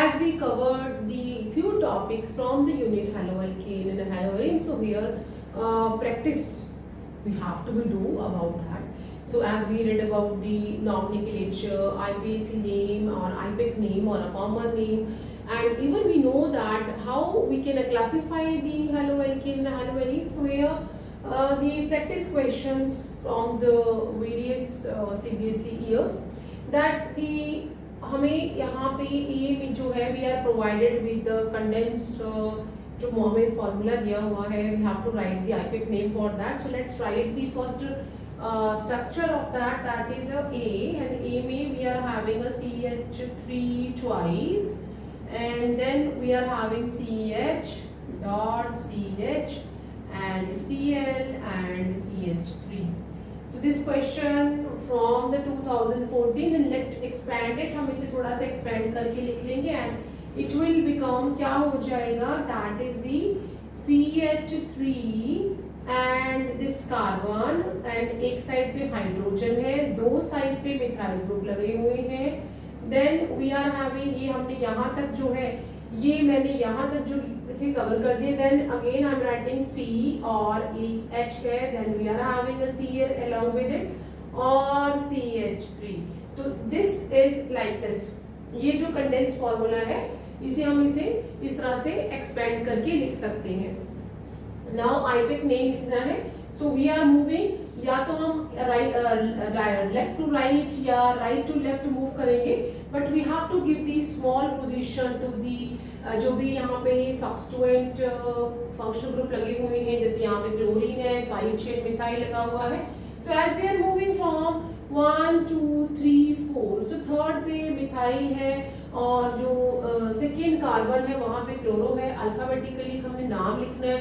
as we covered the few topics from the unit haloalkane and haloarine, so here practice we have to be do about that. So as we read about the nomenclature, IUPAC name or IUPAC name or a common name, and even we know that how we can classify the haloalkane and haloarine. So here the practice questions from the various CBSE years that the हमें यहाँ पे ये में जो है we are provided with condensed जो हमें formula दिया हुआ है we have to write the IUPAC name for that. So let's write the first structure of that is a A, and A में we are having a CH3 twice, and then we are having CH dot CH and Cl and CH3. So this question from the 2014, and let expand it, हम इसे थोड़ा सा expand करके लिख लेंगे and it will become क्या हो जाएगा, that is the CH3 and this carbon, and एक साइड पे हाइड्रोजन है, दो साइड पे मिथाइल ग्रुप लगे हुए हैं. Then we are having, ये हमने यहाँ तक जो है ये मैंने यहाँ तक जो इसे कवर कर दिया. Then again I am writing C और एक H है, then we are having a Cl along with it और CH3. तो दिस इज लाइक दिस. ये जो कंडेंस फॉर्मूला है इसे हम इसे इस तरह से एक्सपेंड करके लिख सकते हैं. नाउ आईपीएक नेम लिखना है. सो वी आर मूविंग, या तो हम लेफ्ट टू राइट या राइट टू लेफ्ट मूव करेंगे, but we have to give the small position to the जो भी यहाँ पे सब्स्टिट्यूएंट फंक्शनल ग्रुप लगे हुए हैं, जैसे यहाँ पे क्लोरीन है, साइड चेन मिथाइल लगा हुआ है. So as we are moving from 1 2 3 4, so third पे मिथाइल है और जो सेकेंड कार्बन है वहाँ पे क्लोरो है. अल्फाबेटिकली हमने नाम लिखना है.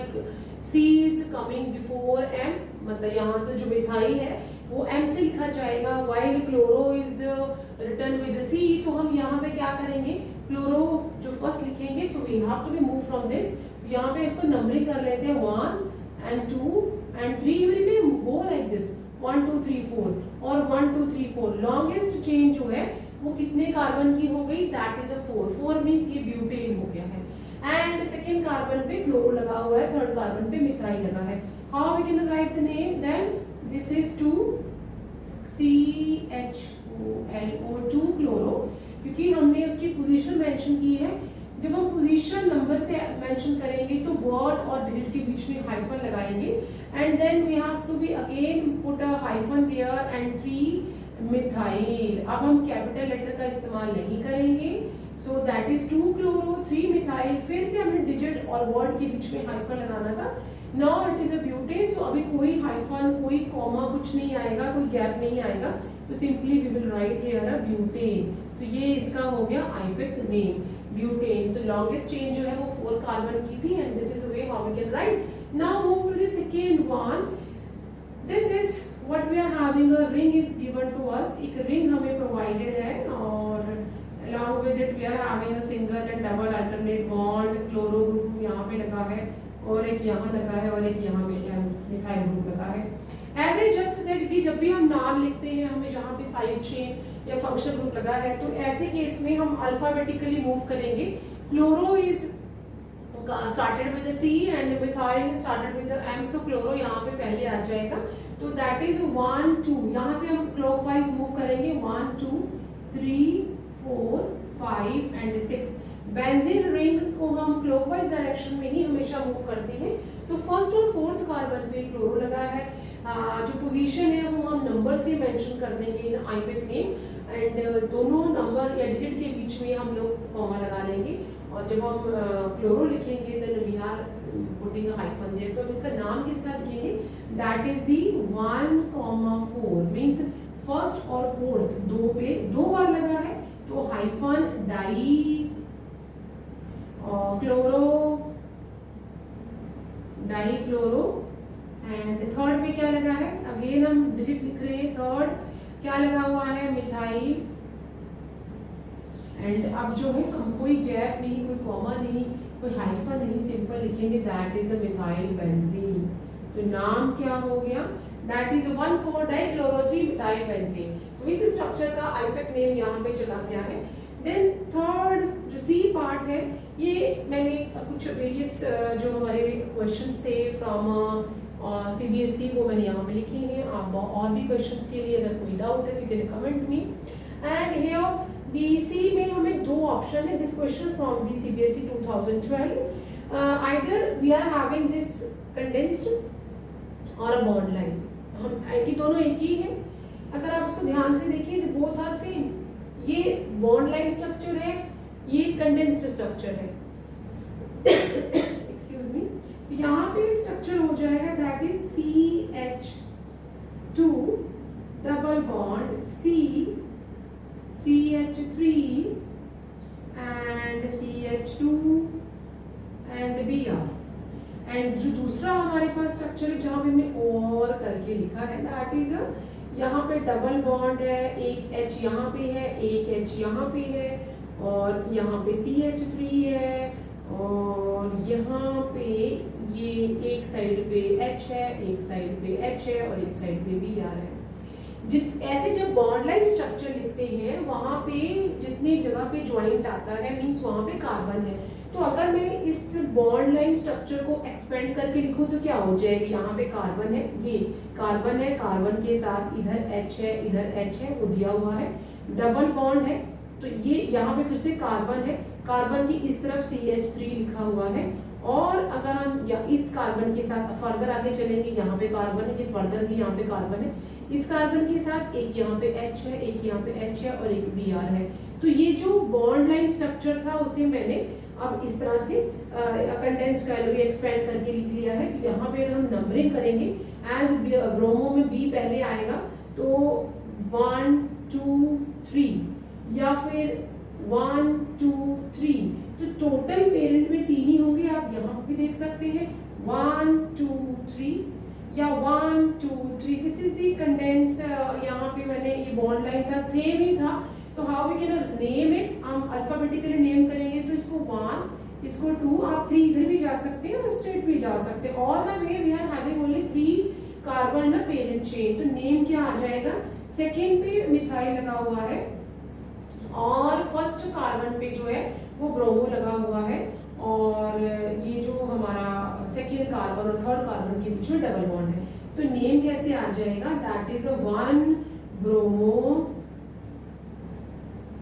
C is coming before M, मतलब यहाँ से जो मिथाइल है वो M से लिखा जाएगा, while chloro is written with C. तो हम यहाँ पे क्या करेंगे, क्लोरो जो फर्स्ट लिखेंगे. So we have to be move from this. यहाँ पे इसको नंबरिंग कर लेते हैं 1 and 2 and 3. We can go like this 1 2 3 4 और 1 2 3 4. लॉन्गेस्ट चेन जो है वो कितने कार्बन की हो गई, दैट इज अ 4. 4 मीन्स ये ब्यूटेन हो गया है. एंड सेकेंड कार्बन पे क्लोरो लगा हुआ है, थर्ड कार्बन पे मिथाइल लगा है. How we can right the name, then this is 2 CHOLO2 chloro, क्योंकि हमने उसकी पोजीशन मेंशन की है. जब हम पोजीशन नंबर से मेंशन करेंगे तो वर्ड और डिजिट के बीच में हाइफन लगाएंगे, and then we have to be again put a hyphen there and 3 methyl. अब हम कैपिटल लेटर का इस्तेमाल नहीं करेंगे. So that is 2 chloro 3 methyl. फिर से हमें डिजिट और वर्ड के बीच में हाइफन लगाना था. Now it is a butane. So अभी कोई हाइफन, कोई कॉमा, कुछ नहीं आएगा, कोई गैप नहीं आएगा. तो simply we will write here a butane. तो ये इसका हो गया आईपीएक नेम, ब्यूटेन. तो लॉन्गेस्ट चेन जो है वो 4 कार्बन की थी, and this is a way how we can write. Now move to the second one. This is what we are having, a ring is given to us. एक ring हमें provided है और along with it we are having a single and double alternate bond. Chloro group यहाँ पे लगा है और एक यहाँ लगा है और एक यहाँ मिथाइल ग्रुप लगा है. एज ए जस्ट सेड कि जब भी हम नाम लिखते हैं हमें जहाँ पे साइड चेन या फंक्शनल ग्रुप लगा है तो ऐसे केस में हम अल्फाबेटिकली मूव करेंगे. Chloro is started with the C and methyl started with the M. so chloro यहाँ पे पहले आ जाएगा. तो that is 1 2. यहाँ से हम क्लॉकवाइज मूव करेंगे 1 2 3 4 5 and 6. बेंजीन रिंग को हम क्लॉकवाइज डायरेक्शन में ही हमेशा मूव करते हैं. तो फर्स्ट और फोर्थ कार्बन पे क्लोरो लगा है. जो पोजीशन है वो हम नंबर से मेंशन कर देंगे इन आईपीएक नेम, एंड दोनों नंबर या डिजिट के बीच में हम लोग कॉमा लगा लेंगे. और जब हम क्लोरो लिखेंगे then we are putting a hyphen there. तो हम इसका नाम किस तरह लिखेंगे, that is the 1,4 means first और फोर्थ दो पे दो बार लगा है. तो hyphen di chloro di chloro. And third पे क्या लगा है, अगेन हम डिजिट लिख रहे हैं. थर्ड क्या लगा हुआ है, मिथाइल. एंड अब जो है हम कोई गैप नहीं, कोई कॉमा नहीं, कोई हाइफन नहीं, सिंपल लिखेंगे that is a methyl benzene. तो नाम क्या हो गया, दैट इज 1,4-डाइक्लोरो-3 मिथाइल बेंजीन. तो इस स्ट्रक्चर का आईपीएक नेम यहाँ पे चला गया है. देन थर्ड जो सी पार्ट है ये मैंने कुछ वेरियस जो हमारे क्वेश्चंस थे फ्रॉम CBSE वो मैंने यहाँ पे लिखे हैं। आप और भी क्वेश्चंस के लिए अगर कोई डाउट है तो can comment me. And here the C में हमें दो ऑप्शन है this question from the CBSE 2012 either we are having this condensed और अ बॉन्ड लाइन। हम ये दोनों एक ही है। अगर आप इसको ध्यान से देखिए तो बोथ आर सेम। ये बॉन्ड लाइन स्ट्रक्चर है, ये कंडेंस्ड स्ट्रक्चर है। Excuse me. तो यहाँ पे स्ट्रक्चर हो जाएगा that is CH2 double bond CH3 and CH2 and Br। And जो दूसरा हमारे पास स्ट्रक्चर है जहाँ पे हमने और करके लिखा है दैट इज यहाँ पे डबल बॉन्ड है, एक H यहाँ पे है, एक H यहाँ पे है और यहाँ पे CH3 है और यहाँ पे ये एक साइड पे H है, एक साइड पे H है और एक साइड पे Br है। ऐसे जब बॉन्ड लाइन स्ट्रक्चर लिखते हैं वहां पे जितनी जगह पे ज्वाइंट आता है मींस वहां पे कार्बन है। तो अगर मैं इस बॉन्ड लाइन स्ट्रक्चर को एक्सपेंड करके लिखूं तो क्या हो जाएगा, यहाँ पे कार्बन है, ये कार्बन है, कार्बन के साथ इधर H है, इधर H है, वो दिया हुआ है, डबल बॉन्ड है तो ये यहाँ पे फिर से कार्बन है, कार्बन की इस तरफ CH3 लिखा हुआ है और अगर हम या इस कार्बन के साथ फर्दर आगे चलेंगे यहाँ पे कार्बन है, ये फर्दर भी यहाँ पे कार्बन है, इस कार्बन के साथ एक यहाँ पे H है, एक यहाँ पे H है और एक Br है। तो ये जो बॉन्ड लाइन स्ट्रक्चर था उसे मैंने अब इस तरह से कंडेंस कर लिया, एक्सपेंड करके लिख लिया है। तो यहाँ पे हम नंबरिंग करेंगे एज ब्रोमो में B पहले आएगा तो 1 2 3 या फिर 1 2 3। तो टोटल पेरेंट में 3 ही होंगे, आप यहाँ भी देख सकते हैं 1 2 3 या 1 2 3। This is the condense. यहाँ पे मैंने ये बॉन्ड लाइन था सेम ही था तो how we can name it, हम अल्फाबेटिकली नेम करेंगे तो इसको 1 इसको 2, आप 3 इधर भी जा सकते हैं और स्ट्रेट भी जा सकते हैं। All the way we are having only 3 carbon ना पेरेंट चेन। तो नेम क्या आ जाएगा, सेकेंड पे मिथाइल लगा हुआ है और फर्स्ट कार्बन पे जो है वो ब्रोमो लगा हुआ है और ये जो हमारा सेकेंड कार्बन और थर्ड कार्बन के बीच में डबल बॉन्ड है। तो नेम कैसे आ जाएगा, दैट इज 1 ब्रोमो।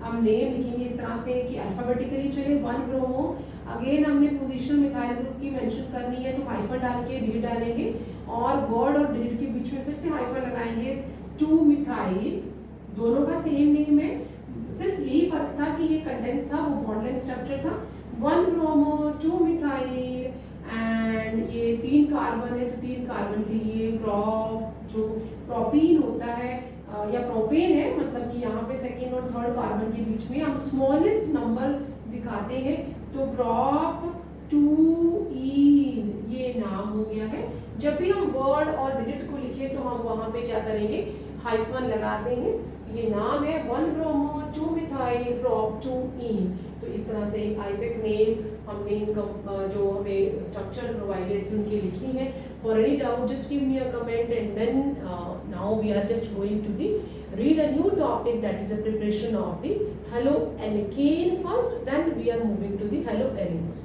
हम नेम लिखेंगे इस तरह से कि अल्फाबेटिकली चले 1 ब्रोमो। अगेन हमने पोजीशन मिथाइल ग्रुप की मेंशन करनी है तो हाइफन डाल के डिजिट डालेंगे और वर्ड और डिजिट के बीच में फिर से हाइफन लगाएंगे 2 मिथाइल। दोनों का सेम नेम है, सिर्फ यही फर्क था कि ये कंडेंस था, वो बॉन्ड लाइन स्ट्रक्चर था। 1 ब्रोमो 2 मिथाइल एंड ये 3 कार्बन है तो 3 कार्बन के लिए जो प्रोपीन होता है या प्रोपेन है, मतलब कि यहाँ पे सेकेंड और थर्ड कार्बन के बीच में हम स्मॉलेस्ट नंबर दिखाते हैं तो प्रोप 2ईन ये नाम हो गया है। जब भी हम वर्ड और डिजिट को लिखे तो हम वहां पे क्या करेंगे, हाइफन लगा देंगे। ये नाम है 1 ब्रोमो 2 मिथाइल प्रोप 2ईन। तो इस तरह से आईपेक नेम हमने इनका जो हमें स्ट्रक्चर प्रोवाइडेड थी उनकी लिखी है। For any doubt just give me a comment and then now we are just going to the read a new topic, that is a preparation of the haloalkane first, then we are moving to the haloarenes.